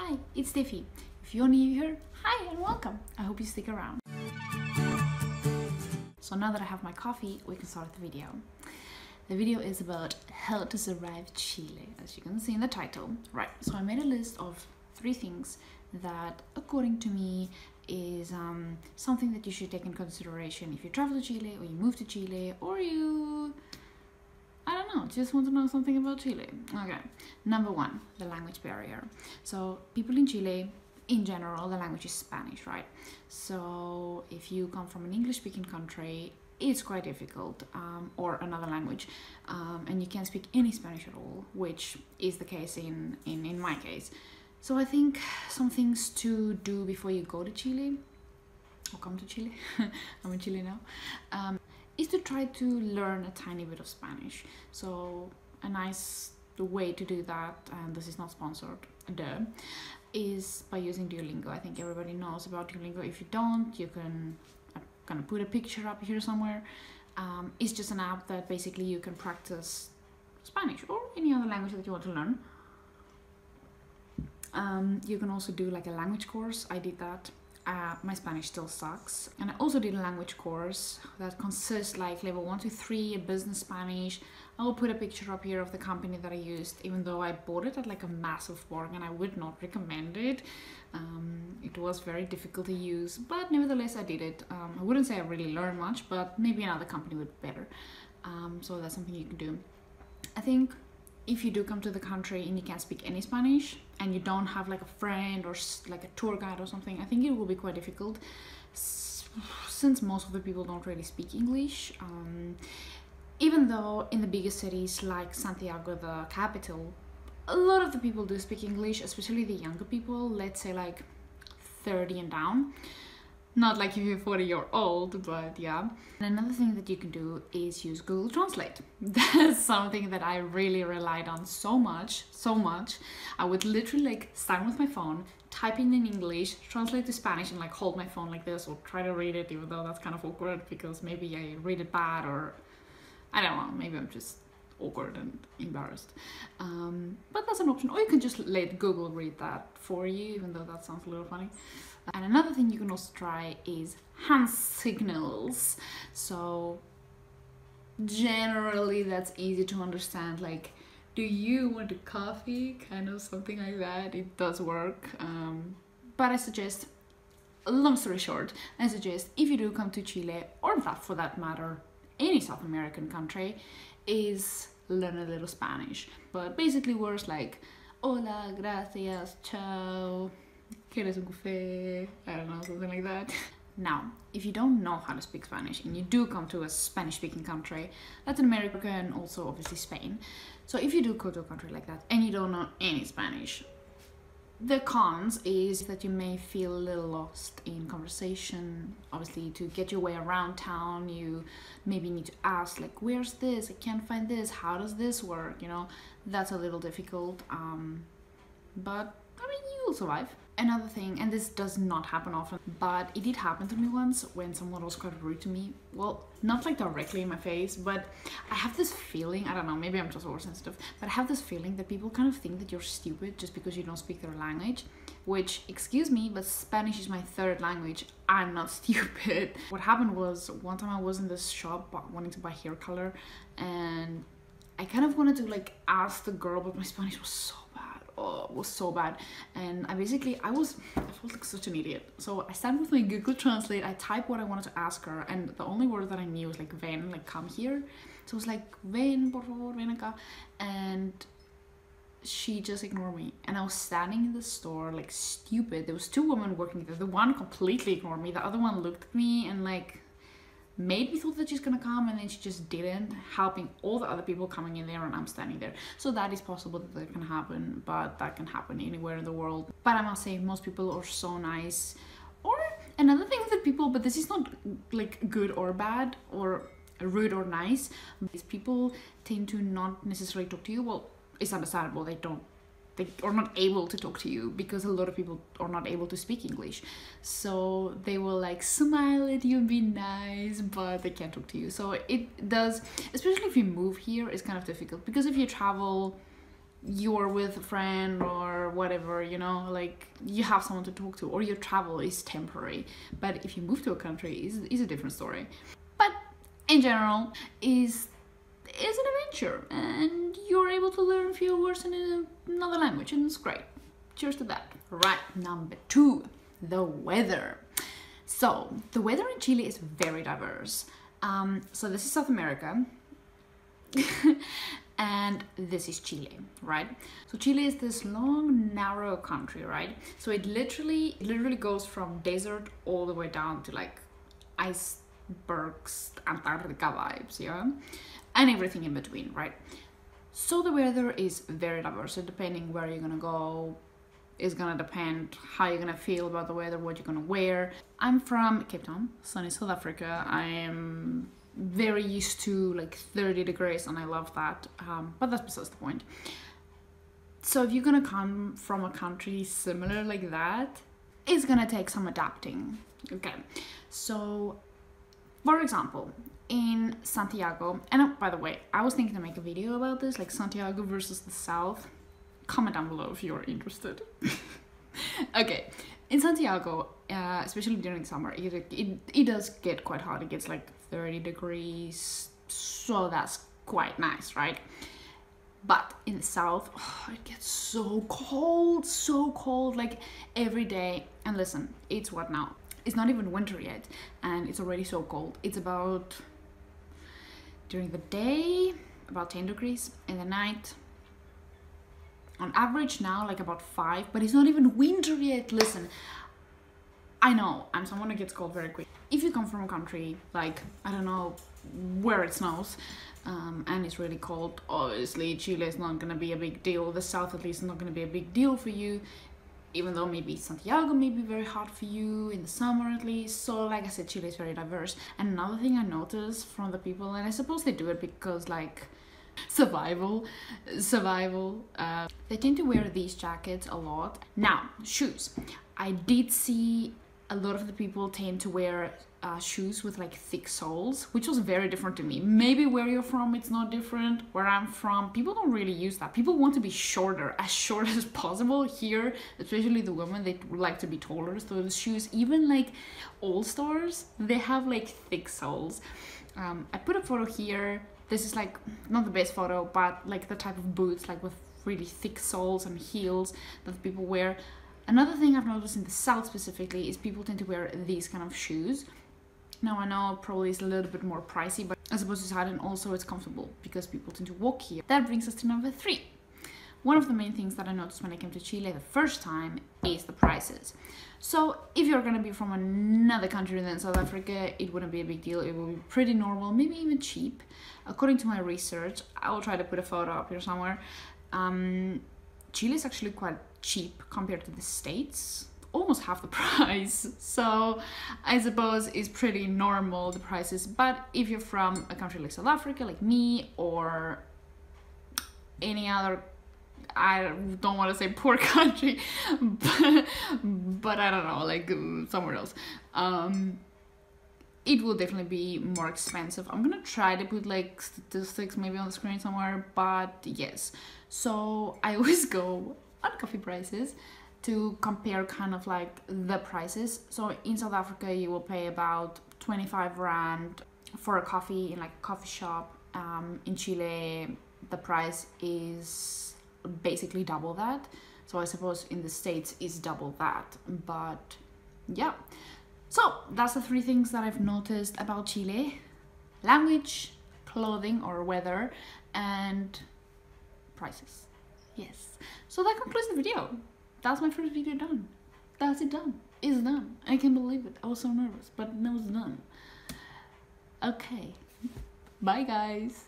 Hi, it's Tiffy. If you're new here, hi and welcome. I hope you stick around. So now that I have my coffee, we can start the video. The video is about how to survive Chile, as you can see in the title. Right, so I made a list of 3 things that, according to me, is something that you should take in consideration if you travel to Chile, or you move to Chile, or you, I don't know, just want to know something about Chile. Okay, number 1, the language barrier. So people in Chile, in general, the language is Spanish, right? So if you come from an English-speaking country, it's quite difficult, or another language, and you can't speak any Spanish at all, which is the case in my case. So I think some things to do before you go to Chile, or come to Chile, I'm in Chile now, is to try to learn a tiny bit of Spanish. So a nice way to do that, and this is not sponsored, is by using Duolingo. I think everybody knows about Duolingo. If you don't, you can, I'm gonna put a picture up here somewhere. It's just an app that basically you can practice Spanish or any other language that you want to learn. You can also do like a language course. I did that. My Spanish still sucks, and I also did a language course that consists like level 1 to 3, a business Spanish. I will put a picture up here of the company that I used, even though I bought it at like a massive bargain. I would not recommend it. It was very difficult to use, but nevertheless I did it. I wouldn't say I really learned much, but maybe another company would be better. So that's something you can do. I think if you do come to the country and you can't speak any Spanish, and you don't have like a friend or like a tour guide or something, I think it will be quite difficult, since most of the people don't really speak English. Even though in the biggest cities like Santiago, the capital, a lot of the people do speak English, especially the younger people, let's say like 30 and down. Not like if you're 40-year-old, but yeah. And another thing that you can do is use Google Translate. That's something that I really relied on so much. I would literally like stand with my phone, type in English, translate to Spanish, and like hold my phone like this or try to read it, even though that's kind of awkward because maybe I read it bad, or I don't know, maybe I'm just awkward and embarrassed. But that's an option. Or you can just let Google read that for you, even though that sounds a little funny. And another thing you can also try is hand signals. So generally that's easy to understand, like, do you want a coffee, kind of something like that. It does work. But I suggest, long story short, I suggest if you do come to Chile, or that for that matter any South American country, is learn a little Spanish. But basically words like hola, gracias, chao, ¿quieres un café? I don't know, something like that. Now, if you don't know how to speak Spanish and you do come to a Spanish-speaking country, Latin America and also obviously Spain, so if you do go to a country like that and you don't know any Spanish, the cons is that you may feel a little lost in conversation. Obviously, to get your way around town, you maybe need to ask, like, where's this? I can't find this. How does this work? You know, that's a little difficult. But I mean, you'll survive. Another thing, and this does not happen often, but it did happen to me once when someone was quite rude to me. Well, not like directly in my face, but I have this feeling, I don't know, maybe I'm just oversensitive, but I have this feeling that people kind of think that you're stupid just because you don't speak their language, which, excuse me, but Spanish is my 3rd language. I'm not stupid. What happened was, one time I was in this shop wanting to buy hair color, and I kind of wanted to like ask the girl, but my Spanish was so bad. Oh, it was so bad. And I felt like such an idiot. So I sat with my Google Translate, I typed what I wanted to ask her, and the only word that I knew was like ven, like come here. So it was like ven, por favor, ven acá. And she just ignored me. And I was standing in the store like stupid. There was 2 women working there. The one completely ignored me. The other one looked at me and like made me thought that she's gonna come, and then she just didn't, helping all the other people coming in there, and I'm standing there. So that is possible that can happen, but that can happen anywhere in the world. But I must say, most people are so nice. Or another thing that people, but this is not like good or bad or rude or nice, these people tend to not necessarily talk to you. Well, it's understandable, they are not able to talk to you because a lot of people are not able to speak English. So they will like smile at you and be nice, but they can't talk to you. So it does, especially if you move here, it's kind of difficult, because if you travel you're with a friend or whatever, you know, like you have someone to talk to, or your travel is temporary. But if you move to a country, is a different story. But in general, is an adventure, and you're able to learn a few words in another language, and it's great. Cheers to that. Right, number 2, the weather. So the weather in Chile is very diverse. So this is South America. And this is Chile, right? So Chile is this long, narrow country, right? So it literally goes from desert all the way down to like icebergs, Antarctica vibes, yeah? And everything in between, right? So the weather is very diverse. So depending where you're gonna go is gonna depend how you're gonna feel about the weather, what you're gonna wear. I'm from Cape Town, sunny South Africa. I am very used to like 30 degrees and I love that, but that's besides the point. So if you're gonna come from a country similar like that, it's gonna take some adapting. Okay, so for example, in Santiago, and by the way, I was thinking to make a video about this, like Santiago versus the South. Comment down below if you're interested. Okay, in Santiago, especially during summer, it does get quite hot. It gets like 30 degrees, so that's quite nice, right? But in the south, it gets so cold, like every day. And listen, it's what now? It's not even winter yet, and it's already so cold. It's about, during the day, about 10 degrees, in the night, on average now, like about 5, but it's not even winter yet. Listen, I know I'm someone who gets cold very quick. If you come from a country like, I don't know, where it snows, and it's really cold, obviously Chile is not gonna be a big deal. The south at least is not gonna be a big deal for you, even though maybe Santiago may be very hot for you in the summer at least. So like I said, Chile is very diverse. And another thing I noticed from the people, and I suppose they do it because like survival, they tend to wear these jackets a lot. Now, shoes. I did see a lot of the people tend to wear shoes with like thick soles, which was very different to me. Maybe where you're from it's not different. Where I'm from, people don't really use that. People want to be shorter, as short as possible. Here, especially the women, they like to be taller. So the shoes, even like All Stars, they have like thick soles. I put a photo here. This is like not the best photo, but like the type of boots like with really thick soles and heels that people wear. Another thing I've noticed in the south specifically is people tend to wear these kind of shoes. Now I know probably it's a little bit more pricey, but I suppose it's hard, and also it's comfortable because people tend to walk here. That brings us to number 3. One of the main things that I noticed when I came to Chile the first time is the prices. So if you're gonna be from another country than South Africa, it wouldn't be a big deal. It will be pretty normal, maybe even cheap. According to my research, I will try to put a photo up here somewhere. Chile is actually quite cheap compared to the States, almost half the price. So I suppose it's pretty normal, the prices. But if you're from a country like South Africa, like me, or any other, I don't want to say poor country, but I don't know, like somewhere else, it will definitely be more expensive. I'm gonna try to put like statistics maybe on the screen somewhere, but yes. So I always go on coffee prices to compare kind of like the prices. So in South Africa, you will pay about 25 rand for a coffee in like a coffee shop. In Chile, the price is basically double that. So I suppose in the States is double that, but yeah. So that's the 3 things that I've noticed about Chile: language, clothing or weather, and prices. Yes. So that concludes the video. That's my first video done. That's it done. It's done. I can't believe it. I was so nervous, but now it's done. Okay. Bye guys.